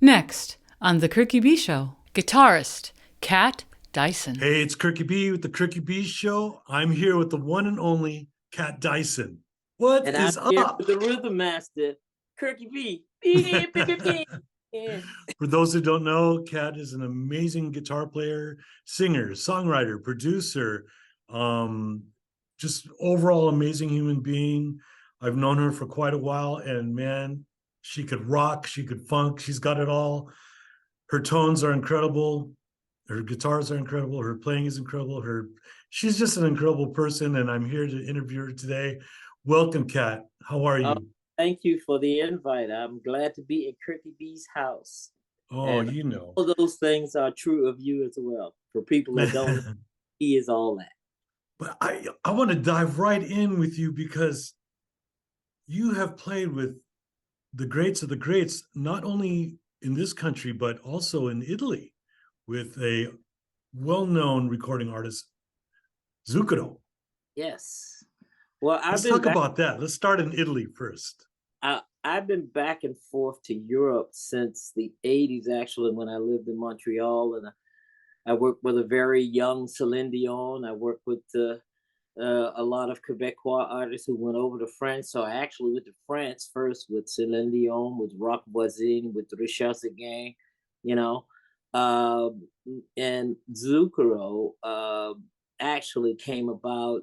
Next, on The Kirky B Show, guitarist Kat Dyson. Hey, it's Kirky B with the Kirky B Show. I'm here with the one and only Kat Dyson. What And I'm is here up? with the rhythm master, Kirky B. Beep, beep, beep, beep. Yeah. For those who don't know, Kat is an amazing guitar player, singer, songwriter, producer, um, just overall amazing human being. I've known her for quite a while, and man, she could rock, she could funk, she's got it all. Her tones are incredible. Her guitars are incredible. Her playing is incredible. She's just an incredible person, and I'm here to interview her today. Welcome, Kat. How are Oh, you? thank you for the invite. I'm glad to be in Kirky B's house. Oh, And you know. all those things are true of you as well. For people that don't know, he is all that. But I want to dive right in with you because you have played with the greats of the greats, not only in this country, but also in Italy with a well-known recording artist, Zucchero. Yes. Well, Let's talk about that. Let's start in Italy first. I've been back and forth to Europe since the 80s, actually, when I lived in Montreal. And I worked with a very young Celine Dion. I worked with a lot of Quebecois artists who went over to France. So I actually went to France first with Celine Dion, with Rock Voisine, with Richard Seguin, you know. Um, and Zucchero actually came about.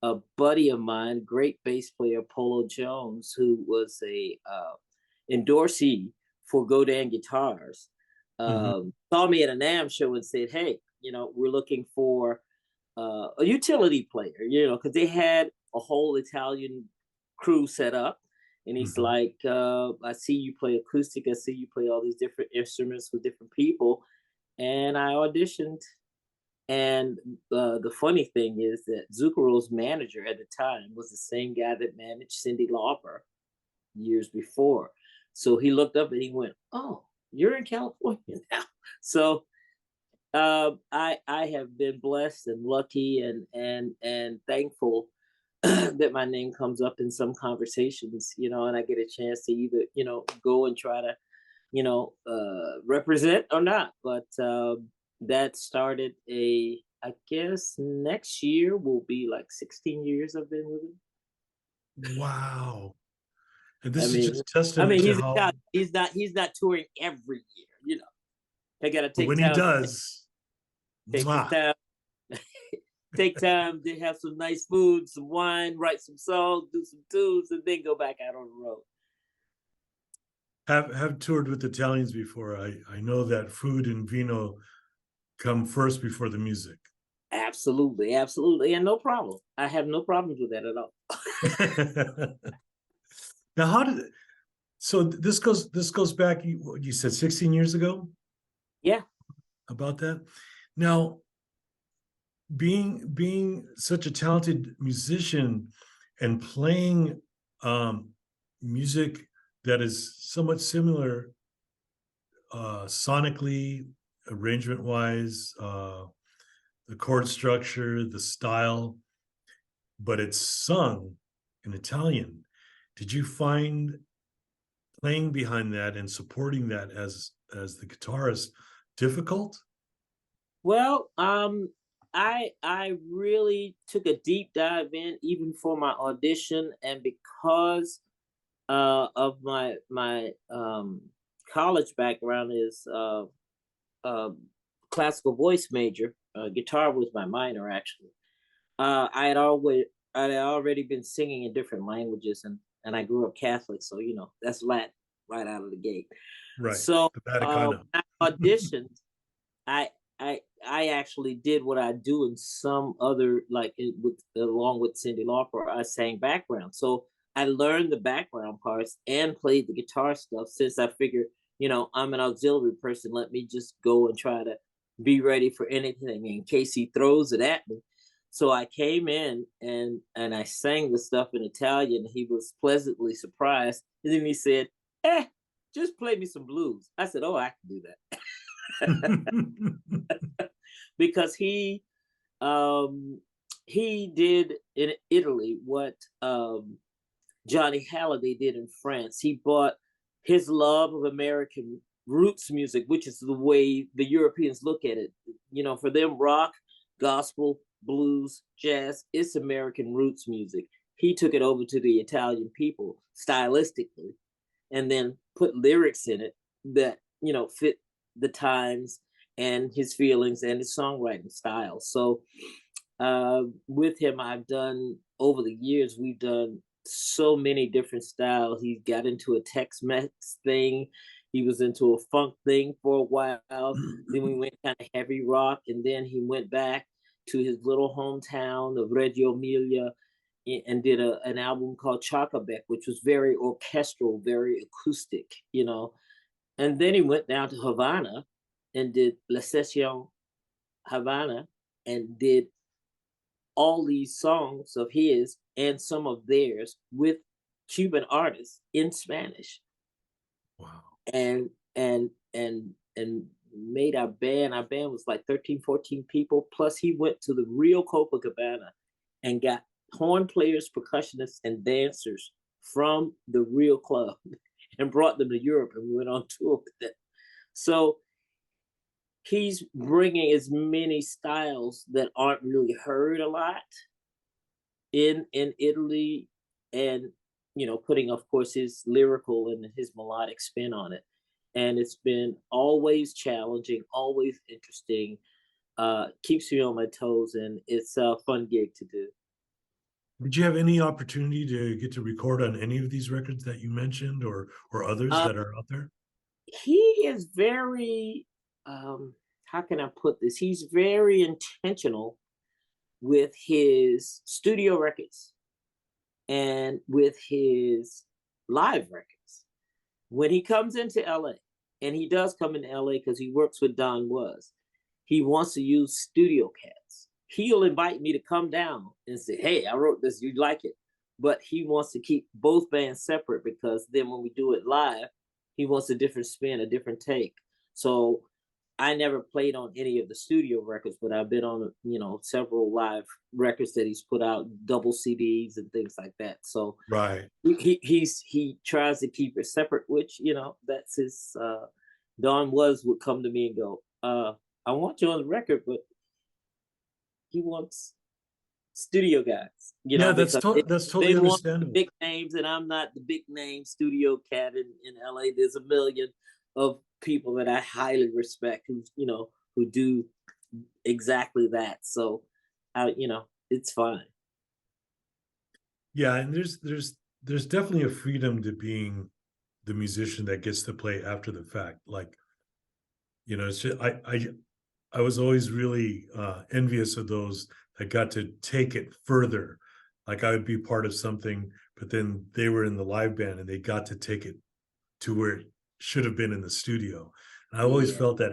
A buddy of mine, great bass player Polo Jones, who was a endorsee for Godin Guitars, saw me at a NAMM show and said, "Hey, we're looking for a utility player, because they had a whole Italian crew set up." And he's like, "I see you play acoustic. I see you play all these different instruments with different people." And I auditioned. And the funny thing is that Zucchero's manager at the time was the same guy that managed Cyndi Lauper years before. So he looked up and he went, "Oh, you're in California now." So I have been blessed and lucky and thankful that my name comes up in some conversations, and I get a chance to either go and try to represent or not. But that started I guess next year will be like 16 years I've been with him. Wow. And I this is mean, just testament to he's how, Italian. He's not touring every year. I gotta but take when he time, does, take his mwah, time, take time to have some nice food, some wine, write some songs, do some tunes, and then go back out on the road. have toured with Italians before. I know that food and vino come first before the music. Absolutely, absolutely, and no problem. I have no problems with that at all. Now, so this goes back, you said 16 years ago Yeah. about that. Now, being such a talented musician and playing music that is somewhat similar sonically, arrangement wise, the chord structure, the style, but it's sung in Italian. Did you find playing behind that and supporting that as the guitarist difficult? Well, I really took a deep dive in even for my audition, and because of my college background is classical voice major. Guitar was my minor actually. I had already been singing in different languages, and I grew up Catholic, so that's Latin right out of the gate. Right, So the Vaticano. when I auditioned, I I actually did what I do in some other along with Cyndi Lauper. I sang background, so I learned the background parts and played the guitar stuff. Since I figured, I'm an auxiliary person, let me just go and try to be ready for anything in case he throws it at me. So I came in and I sang the stuff in Italian. He was pleasantly surprised, and then he said, just play me some blues." I said, "Oh, I can do that." Because he did in Italy what Johnny Halliday did in France. He brought his love of American roots music, which is the way the Europeans look at it. You know, for them, rock, gospel, blues, jazz, it's American roots music. He took it over to the Italian people stylistically and then put lyrics in it that, you know, fit the times and his feelings and his songwriting style. So with him, I've done over the years, we've done so many different styles. He got into a Tex-Mex thing. He was into a funk thing for a while. Then we went kind of heavy rock, and then he went back to his little hometown of Reggio Emilia and did an album called Chocabec, which was very orchestral, very acoustic, you know. And then he went down to Havana and did La Session Havana and did all these songs of his and some of theirs with Cuban artists in Spanish. Wow. And made our band. Our band was like 13, 14 people. Plus he went to the real Copacabana and got horn players, percussionists, and dancers from the real club and brought them to Europe, and we went on tour with them. So he's bringing as many styles that aren't really heard a lot in Italy, and you know, putting, of course, his lyrical and his melodic spin on it. And it's been always challenging, always interesting, keeps me on my toes, and it's a fun gig to do. Did you have any opportunity to get to record on any of these records that you mentioned, or others that are out there? He is very, how can I put this? He's very intentional with his studio records and with his live records. When he comes into LA, and he does come into LA because he works with Don Was, he wants to use studio cats. He'll invite me to come down and say, hey, I wrote this, you like it. But he wants to keep both bands separate, because then when we do it live, he wants a different spin, a different take. So I never played on any of the studio records, but I've been on, you know, several live records that he's put out, double CDs and things like that. So Right. he tries to keep it separate, which, you know, that's his. Don Was would come to me and go, I want you on the record, but he wants studio guys, you know, that's totally they want understandable. big names, and I'm not the big name studio cat in LA. There's a million of people that I highly respect who, you know, who do exactly that. So, you know, it's fine. Yeah, and there's definitely a freedom to being the musician that gets to play after the fact. Like, you know, it's just, I was always really envious of those that got to take it further. Like, I would be part of something, but then they were in the live band and they got to take it to where it should have been in the studio. And I always felt that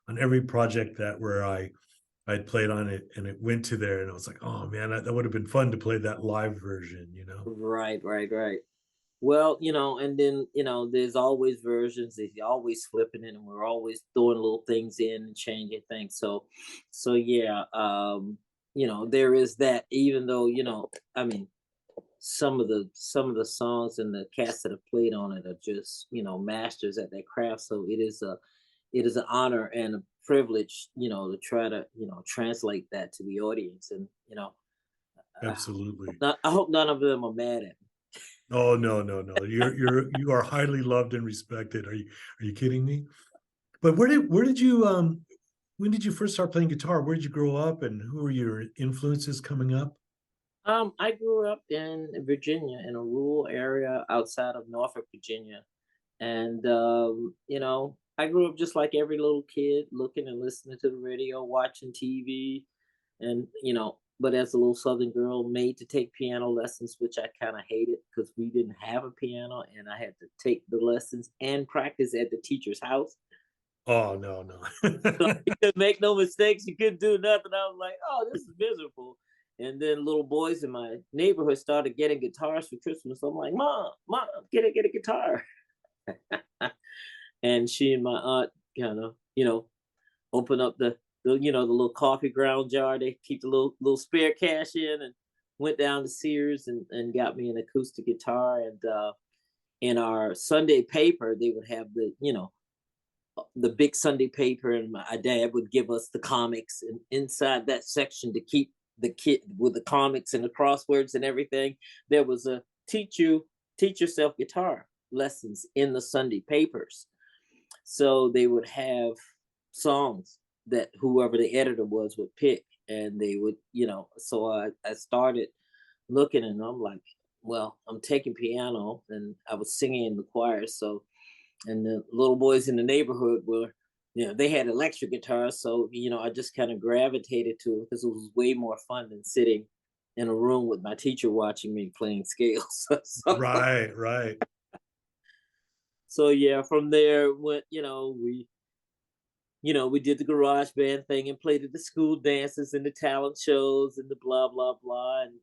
on every project that where I'd played on it and it went to there, and I was like, oh man, that would have been fun to play that live version, you know? Right. Well, you know, and then, you know, there's always versions. There's always flipping it, and we're always throwing little things in and changing things. So yeah, you know, there is that. Even though, you know, I mean, some of the songs and the cats that have played on it are just, you know, masters at their craft. So it is an honor and a privilege, you know, to try to, you know, translate that to the audience, and you know, Absolutely. I hope none of them are mad at me. Oh no, you are highly loved and respected. Are you kidding me? But where did you when did you first start playing guitar? Where did you grow up, and who were your influences coming up? I grew up in Virginia, in a rural area outside of Norfolk, Virginia. And, you know, I grew up just like every little kid, looking and listening to the radio, watching TV. And, you know, but as a little Southern girl, made to take piano lessons, which I kind of hated because we didn't have a piano, and I had to take the lessons and practice at the teacher's house. Oh no. So you couldn't make no mistakes. You couldn't do nothing. I was like, oh, this is miserable. And then little boys in my neighborhood started getting guitars for Christmas. I'm like, Mom, get a guitar. And she and my aunt kind of, you know, open up the you know, the little coffee ground jar. They keep the little spare cash in, and went down to Sears and got me an acoustic guitar. And in our Sunday paper, they would have the, you know, the big Sunday paper, and my dad would give us the comics, and inside that section to keep the kid with the comics and the crosswords and everything, there was a teach yourself guitar lessons in the Sunday papers. So they would have songs that whoever the editor was would pick, and they would, so I started looking, and I'm like, well, I'm taking piano, and I was singing in the choir. So, and the little boys in the neighborhood were, they had electric guitars. So, I just kind of gravitated to it because it was way more fun than sitting in a room with my teacher watching me playing scales. Right. So yeah, from there, we did the garage band thing and played at the school dances and the talent shows and the blah blah blah. And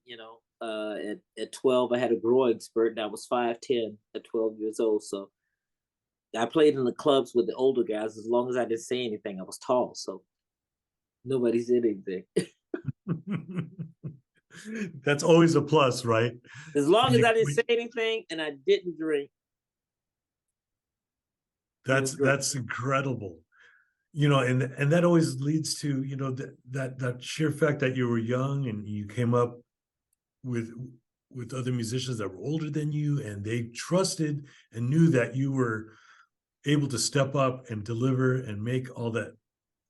at 12, I had a growing spurt, and I was 5'10" at 12 years old. So I played in the clubs with the older guys. As long as I didn't say anything, I was tall, so nobody said anything. That's always a plus, right? As long as I didn't say anything and I didn't drink. That's incredible. And that always leads to, that sheer fact that you were young and you came up with other musicians that were older than you, and they trusted and knew that you were able to step up and deliver and make all that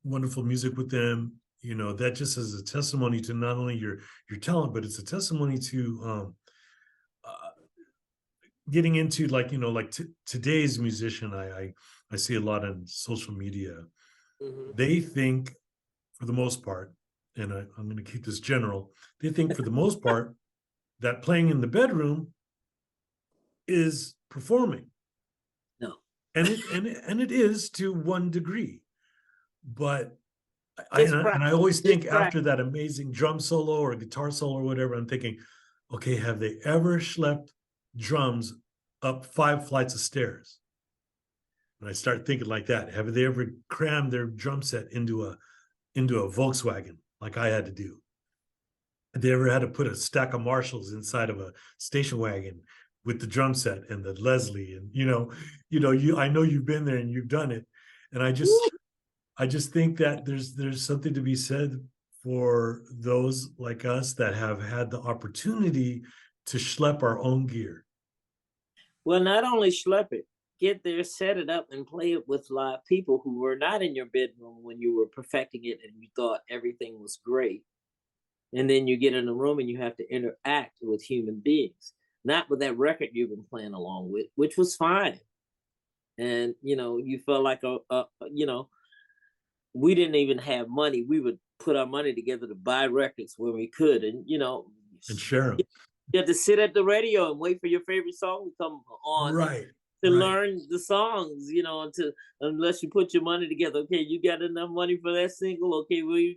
wonderful music with them. That just is a testimony to not only your talent, but it's a testimony to getting into today's musician. I see a lot on social media. Mm-hmm. They think, for the most part, and I'm going to keep this general, they think for the most part that playing in the bedroom is performing. No. And it is to one degree. But I always think after that amazing drum solo or guitar solo or whatever, I'm thinking, okay, have they ever schlepped drums up 5 flights of stairs? And I start thinking like that. Have they ever crammed their drum set into a Volkswagen like I had to do? Have they ever had to put a stack of Marshalls inside of a station wagon with the drum set and the Leslie? And I know you've been there and you've done it. And I just think that there's something to be said for those like us that have had the opportunity to schlep our own gear. Well, not only schlep it, get there, set it up, and play it with live people who were not in your bedroom when you were perfecting it and you thought everything was great. And then you get in a room and you have to interact with human beings, not with that record you've been playing along with, which was fine. And, you felt like, we didn't even have money. We would put our money together to buy records when we could. And, and share them. You have to sit at the radio and wait for your favorite song to come on. Right. To learn the songs, unless you put your money together. Okay, you got enough money for that single? Okay, we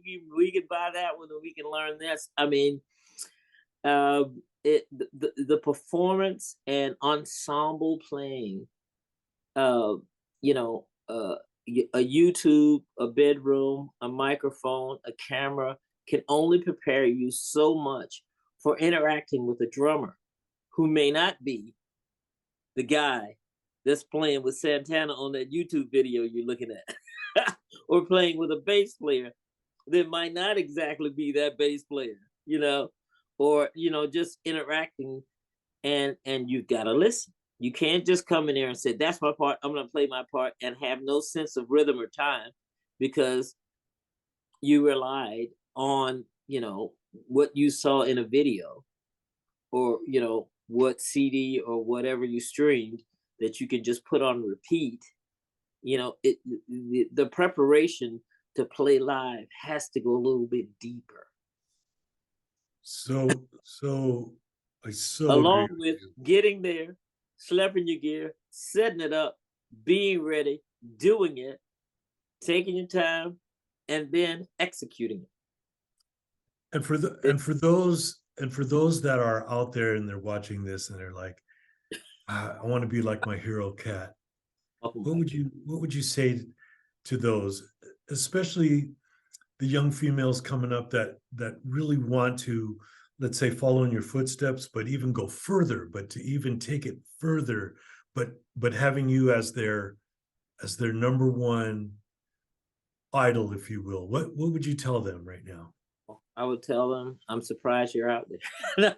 can buy that one, and we can learn this. I mean, the performance and ensemble playing, a YouTube, a bedroom, a microphone, a camera can only prepare you so much for interacting with a drummer who may not be the guy that's playing with Santana on that YouTube video you're looking at, or playing with a bass player that might not exactly be that bass player, or, just interacting, and you've got to listen. You can't just come in there and say, that's my part, I'm going to play my part, and have no sense of rhythm or time, because you relied on, what you saw in a video, or, what CD or whatever you streamed that you can just put on repeat. The preparation to play live has to go a little bit deeper. So I along with getting there, schlepping your gear, setting it up, being ready, doing it, taking your time, and then executing it. And for those that are out there and they're watching this and they're like, I want to be like my hero Cat. What would you say to those, especially the young females coming up that really want to, let's say, follow in your footsteps, but even go further, but to even take it further, but having you as their as their number one idol, if you will, what would you tell them right now? I would tell them, I'm surprised you're out there.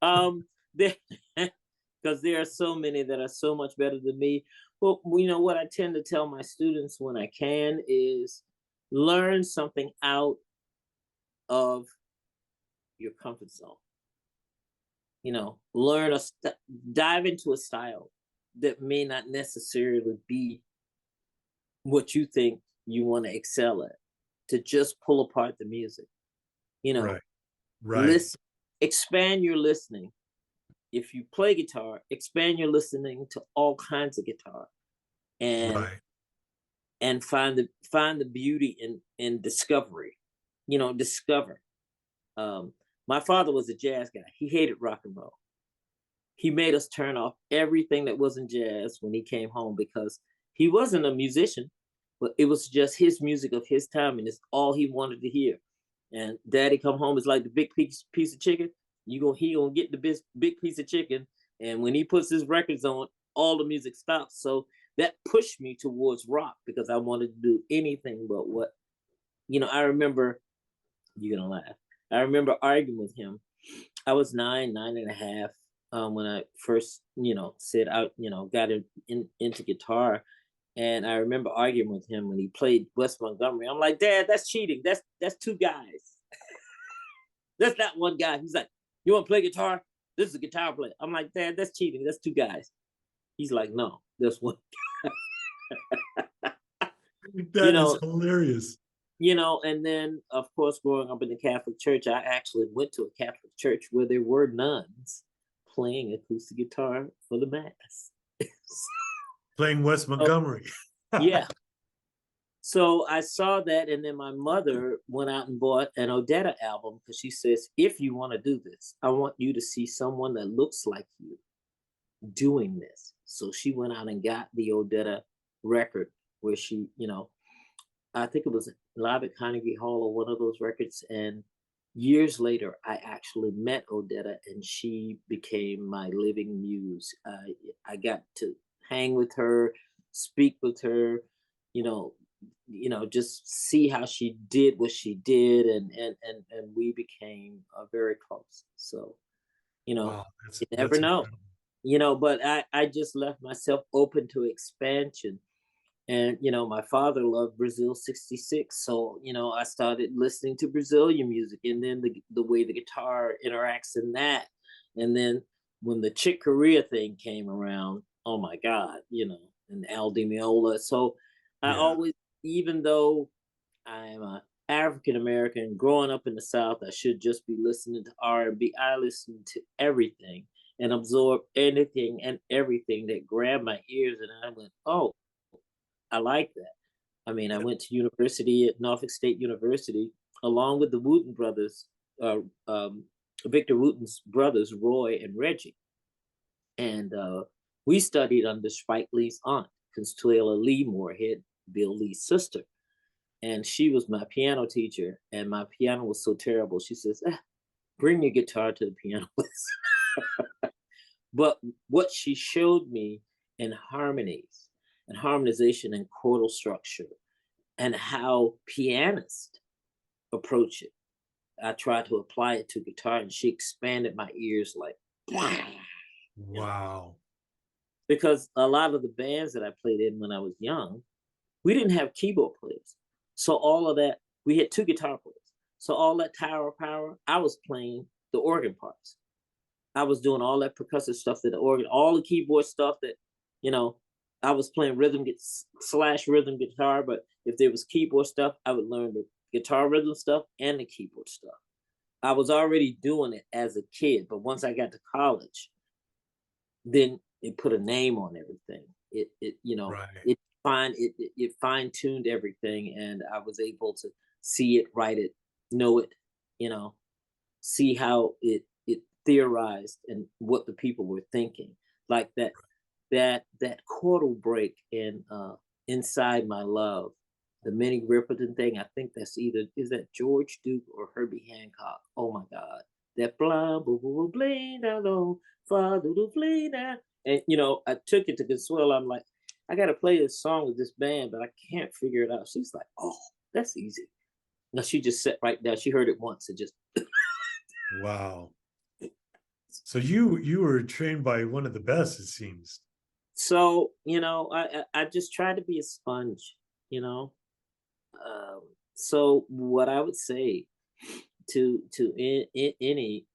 No. Because there are so many that are so much better than me. Well, you know what I tend to tell my students when I can is learn something out of your comfort zone. You know, dive into a style that may not necessarily be what you think you want to excel at, to just pull apart the music. You know, Right. Right. listen, expand your listening. If you play guitar, expand your listening to all kinds of guitar, and Right. find the beauty in discovery. You know, discover. My father was a jazz guy. He hated rock and roll. He made us turn off everything that wasn't jazz when he came home, because he wasn't a musician, but it was just his music of his time, and it's all he wanted to hear. And Daddy come home is like the big piece of chicken. He gonna get the big piece of chicken, and when he puts his records on, all the music stops. So that pushed me towards rock, because I wanted to do anything but what, you know. I remember, you're gonna laugh. I remember arguing with him. I was nine and a half, when I first, you know, said out, you know, got into guitar. And I remember arguing with him when he played West Montgomery. I'm like, Dad, that's cheating. That's two guys. That's not one guy. He's like, you want to play guitar? This is a guitar player. I'm like, Dad, that's cheating. That's two guys. He's like, no, there's one. That is hilarious. You know, and then of course, growing up in the Catholic Church, I actually went to a Catholic church where there were nuns playing acoustic guitar for the mass. Playing West Montgomery. Yeah. So I saw that, and then my mother went out and bought an Odetta album, because she says, if you want to do this, I want you to see someone that looks like you doing this. So she went out and got the Odetta record, where she, you know, I think it was live at Carnegie Hall or one of those records. And years later, I actually met Odetta, and she became my living muse. I got to hang with her, speak with her, you know, just see how she did what she did, and we became very close. So, you know, Wow, you never that's know, incredible. you know. But I just left myself open to expansion. And, you know, my father loved Brazil 66. So, you know, I started listening to Brazilian music, and then the way the guitar interacts in that. And then when the Chick Corea thing came around, oh my God, you know, and Al Di Meola. So I Yeah. always, even though I'm a African American growing up in the South, I should just be listening to R&B. I listen to everything and absorb anything and everything that grabbed my ears. And I went, oh, I like that. I mean, I went to university at Norfolk State University along with the Wooten brothers, uh, um, Victor Wooten's brothers, Roy and Reggie. And we studied under Spike Lee's aunt, Consuela Lee Moorhead, Bill Lee's sister. And she was my piano teacher, and my piano was so terrible. She says, bring your guitar to the piano lesson. But what she showed me in harmonies and harmonization and chordal structure, and how pianists approach it, I tried to apply it to guitar, and she expanded my ears like, Wow. because a lot of the bands that I played in when I was young, we didn't have keyboard players. So all of that, we had two guitar players. So all that tower power, I was playing the organ parts. I was doing all that percussive stuff that the organ, all the keyboard stuff that, you know, I was playing rhythm guitar. But if there was keyboard stuff, I would learn the guitar rhythm stuff and the keyboard stuff. I was already doing it as a kid, but once I got to college, then it put a name on everything. It you know, Right. it fine-tuned everything, and I was able to see it, write it, know it, you know, see how it theorized and what the people were thinking. Like that chordal break in Inside My Love, the Minnie Riperton thing. I think that's is that George Duke or Herbie Hancock. Oh my God. That blah blah blah blah down low, father to play that. And you know, I took it to Consuelo. I'm like, I got to play this song with this band, but I can't figure it out. She's like, oh, that's easy. Now she just sat right down. She heard it once and just. Wow. So you were trained by one of the best, it seems. So, I just try to be a sponge, you know. So what I would say to any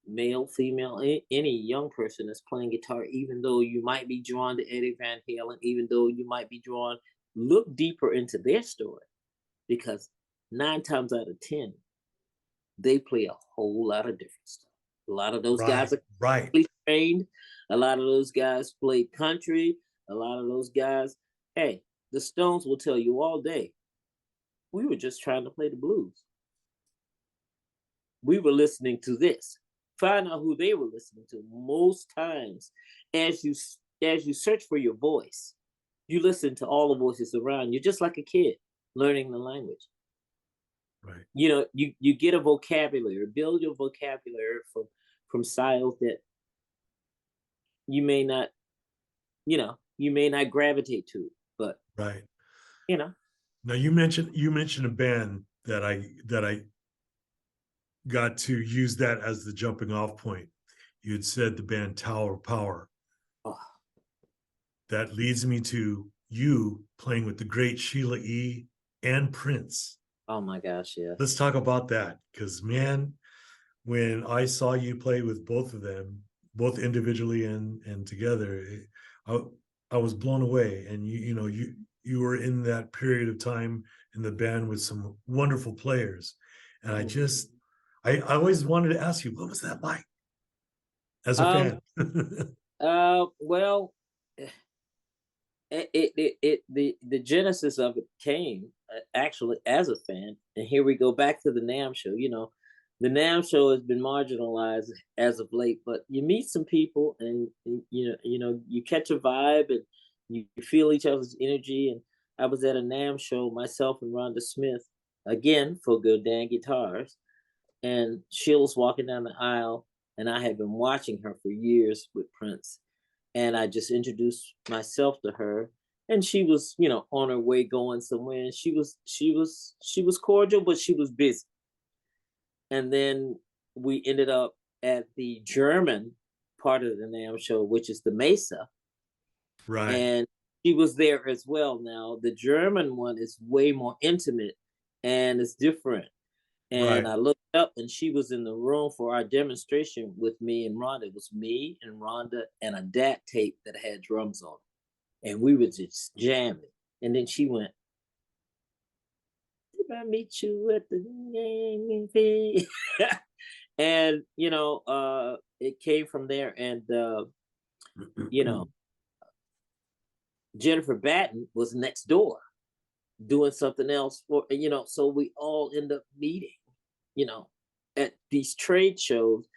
male, female, any young person that's playing guitar, even though you might be drawn to Eddie Van Halen, even though you might be drawn, look deeper into their story, because 9 times out of 10, they play a whole lot of different stuff. A lot of those Right, guys are right. trained. A lot of those guys play country. A lot of those guys, hey, the Stones will tell you all day, we were just trying to play the blues. We were listening to this. Find out who they were listening to. Most times, as you search for your voice, you listen to all the voices around you, just like a kid learning the language. Right. You get a vocabulary, build your vocabulary from styles that you may not, you may not gravitate to, but Right. you know. Now you mentioned a band that I got to use that as the jumping off point. You had said the band Tower Power. Oh, That leads me to you playing with the great Sheila E. and Prince. oh my gosh, yeah. Let's talk about that, because man, when I saw you play with both of them, both individually and together, I was blown away. And you were in that period of time in the band with some wonderful players, and I always wanted to ask you, what was that like as a fan? Well, the genesis of it came actually as a fan, and here we go back to the NAMM show. The NAMM show has been marginalized as of late, but you meet some people, and you catch a vibe, and you feel each other's energy. And I was at a NAMM show, myself and Rhonda Smith, again for Good Dan Guitars, and Sheila's walking down the aisle, and I had been watching her for years with Prince, and I just introduced myself to her, and she was, on her way going somewhere, and she was cordial, but she was busy. And then we ended up at the German part of the NAMM show, which is the Mesa, Right. and she was there as well. Now the German one is way more intimate and it's different. And Right. I looked up, and she was in the room for our demonstration with me and Rhonda. It was me and Rhonda and a DAT tape that had drums on it. And we were just jamming. And then she went, did I meet you at the game? And, it came from there. And, Jennifer Batten was next door doing something else so we all end up meeting, at these trade shows.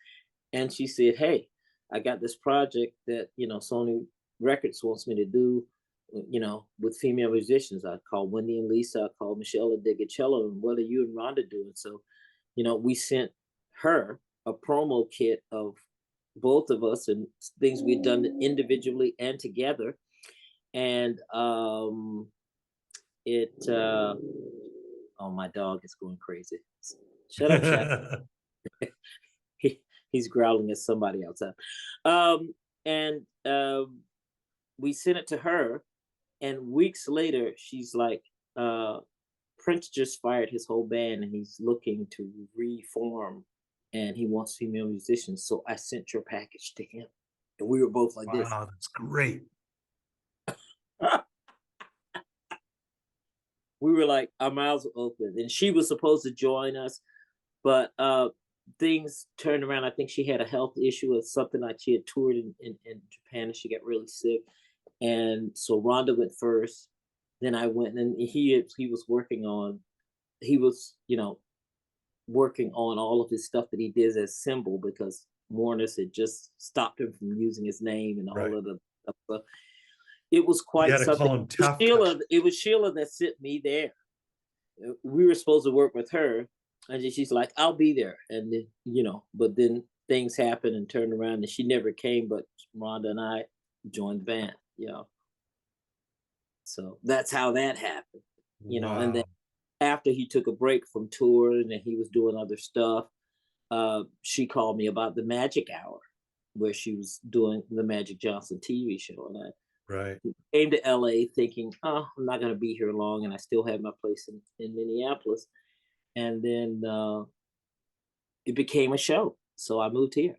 And she said, hey, I got this project that, Sony Records wants me to do, with female musicians. I called Wendy and Lisa, I called Michelle and Digicello, and what are you and Rhonda doing? So, we sent her a promo kit of both of us and things we'd done individually and together. And oh, my dog is going crazy. Shut up, Shaq. He's growling at somebody outside. And we sent it to her, and weeks later, she's like, Prince just fired his whole band, and he's looking to reform, and he wants female musicians. So I sent your package to him. And we were both like this. Wow, that's great. We were like, our mouths were open, and she was supposed to join us, but things turned around. I think she had a health issue or something, like she had toured in Japan, and she got really sick. And so Rhonda went first, then I went, and he was working on, working on all of his stuff that he did as Symbol, because Warner's had just stopped him from using his name and all Right. of the stuff. It was quite something. It was Sheila that sent me there. We were supposed to work with her, and then she's like, I'll be there. And then, but then things happened and turned around, and she never came, but Rhonda and I joined the band. So that's how that happened, and then Wow. after he took a break from touring and he was doing other stuff, she called me about the Magic Hour, where she was doing the Magic Johnson TV show. And I Right. came to LA thinking, oh, I'm not going to be here long. And I still have my place in Minneapolis. And then it became a show. So I moved here.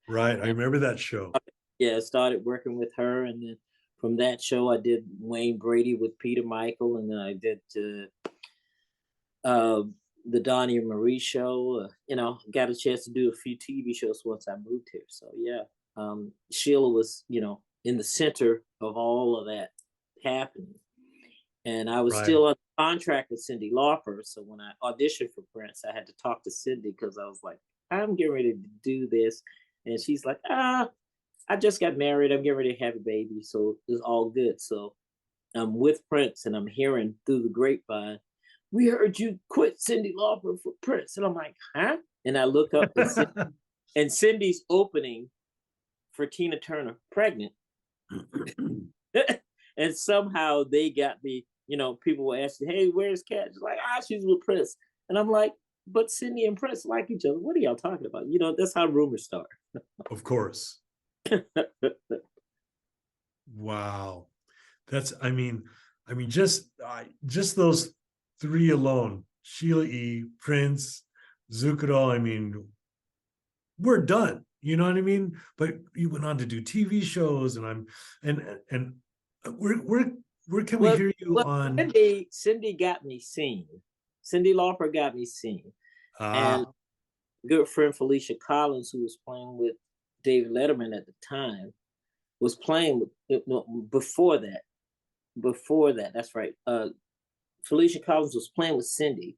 Right. I And remember that show. yeah, I started working with her. And then from that show, I did Wayne Brady with Peter Michael. And then I did uh, the Donnie and Marie show. Got a chance to do a few TV shows once I moved here. So yeah, Sheila was, in the center of all of that happening. And I was Right. still on contract with Cyndi Lauper. So when I auditioned for Prince, I had to talk to Cindy because I was like, I'm getting ready to do this. And she's like, I just got married. I'm getting ready to have a baby. So it's all good. So I'm with Prince and I'm hearing through the grapevine, we heard you quit Cyndi Lauper for Prince. And I'm like, huh? And I look up and Cindy's opening for Tina Turner, pregnant. And somehow they got me, people were asking, hey, where's Kat? She's like, she's with Prince. And I'm like, but Cindy and Prince like each other. What are y'all talking about? That's how rumors start. Of course. Wow. That's, just those three alone, Sheila E., Prince, Zucchero, we're done. You know what I mean? But you went on to do TV shows, and where can we hear you on? Cindy got me seen. Cyndi Lauper got me seen. And Ah, good friend Felicia Collins, who was playing with David Letterman at the time, was playing with before that. Before that, that's right. Felicia Collins was playing with Cindy,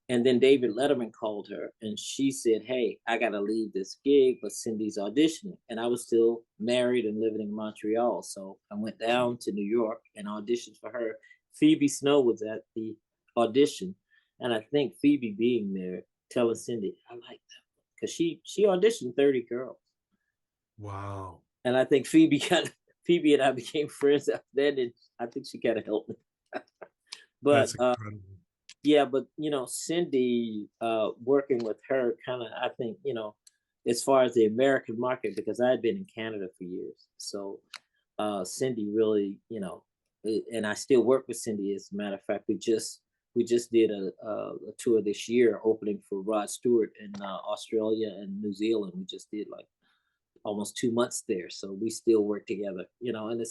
and then David Letterman called her, and she said, "Hey, I got to leave this gig, but Cindy's auditioning." And I was still married and living in Montreal, so I went down to New York and auditioned for her. Phoebe Snow was at the audition, and I think Phoebe being there, telling Cindy, "I like that," because she auditioned 30 girls, wow. and I think Phoebe and I became friends after that, and I think she kind of helped me. That's But incredible. yeah, but Cindy, working with her kind of, I think, as far as the American market, because I had been in Canada for years. So Cindy really, and I still work with Cindy. As a matter of fact, we just did a tour this year, opening for Rod Stewart in Australia and New Zealand. We just did like almost 2 months there. So we still work together, and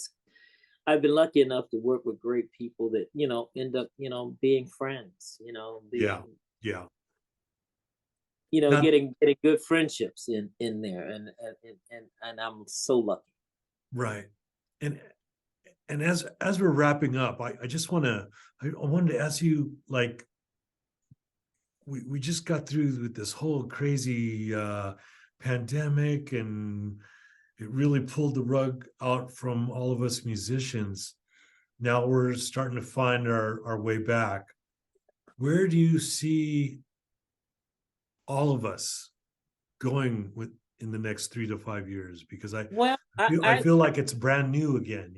I've been lucky enough to work with great people that, end up, being friends, Yeah, yeah. Now, getting good friendships in there. And I'm so lucky. right. And as we're wrapping up, I just I wanted to ask you, like, we just got through with this whole crazy pandemic, and it really pulled the rug out from all of us musicians. Now we're starting to find our way back. Where do you see all of us going in the next 3 to 5 years? Because Well, I feel like it's brand new again.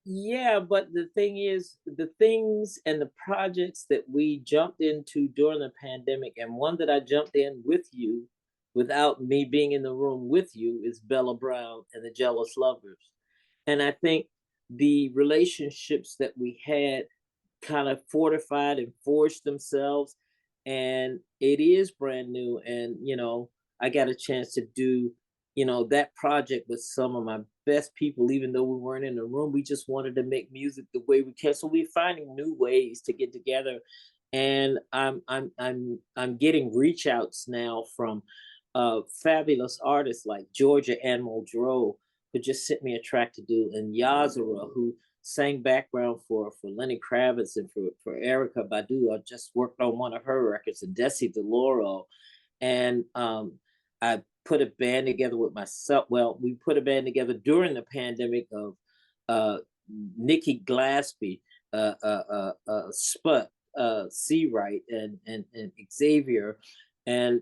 yeah, but the thing is, the things and the projects that we jumped into during the pandemic, and one that I jumped in with you without me being in the room with you, is Bella Brown and the Jealous Lovers. And I think the relationships that we had kind of fortified and forged themselves. And it is brand new. And, I got a chance to do, that project with some of my best people, even though we weren't in the room. We just wanted to make music the way we can. So we're finding new ways to get together. And I'm getting reach outs now from fabulous artists like Georgia Ann Muldrow, who just sent me a track to do, and Yazara, who sang background for Lenny Kravitz and for Erica Badu. I just worked on one of her records, and Desi DeLoro. And I put a band together with myself. Well, we put a band together during the pandemic of Nikki Glaspie, Sput, Seawright, and Xavier. And,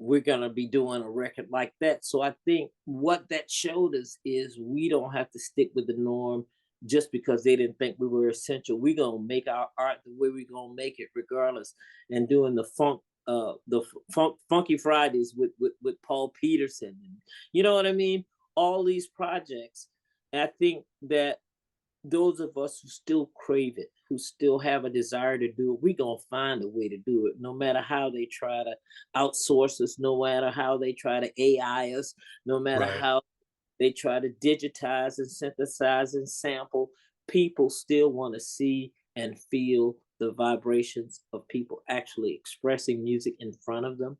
we're going to be doing a record like that. So I think what that showed us is we don't have to stick with the norm. just because they didn't think we were essential. We're gonna make our art the way we're gonna make it, regardless. And doing the Funky Fridays with Paul Peterson, and you know what I mean. All these projects, and I think that those of us who still crave it, who still have a desire to do it, we're gonna find a way to do it, no matter how they try to outsource us, no matter how they try to AI us, no matter Right. how they try to digitize and synthesize and sample. People still want to see and feel the vibrations of people actually expressing music in front of them.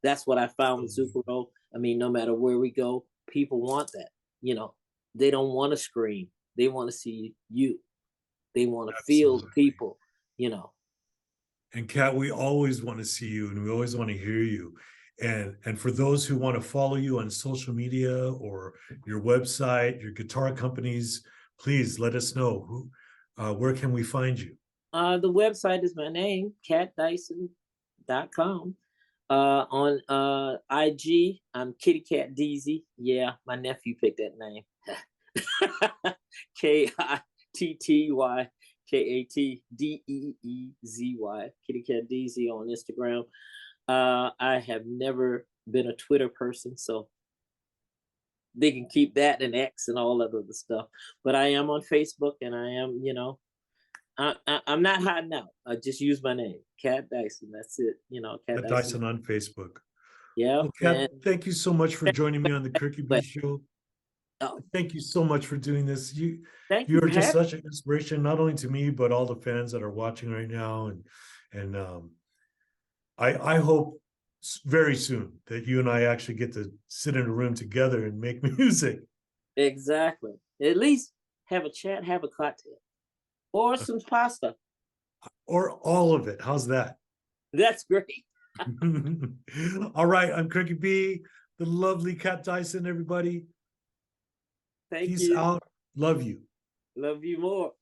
That's what I found with Absolutely. Zucchero. I mean, no matter where we go, people want that. You know, they don't want to scream. They want to see you. They want to feel Absolutely. people, you know. And Kat, we always want to see you and we always want to hear you. And for those who want to follow you on social media or your website, your guitar companies, please let us know where can we find you? The website is my name, katdyson.com. On IG, I'm Kitty Cat Deezy. Yeah, my nephew picked that name. KITTYKATDEEZY. Kitty Cat Deezy on Instagram. I have never been a Twitter person, so they can keep that and X and all that other stuff. But I am on Facebook, and I am, you know, I'm not hiding out. I just use my name, Cat Dyson. That's it. You know, Cat Kat Dyson. Dyson on Facebook. Yeah, Well, Kat, man. thank you so much for joining me on the Kirky B But Show. oh, Thank you so much for doing this. thank you You're for just having. such an inspiration, not only to me, but all the fans that are watching right now. And I hope very soon that you and I actually get to sit in a room together and make music. Exactly. At least have a chat, have a cocktail, or some pasta. Or all of it. How's that? That's great. All right, I'm Cricket B, the lovely Kat Dyson, everybody. Thank Peace you. out. Love you. Love you more.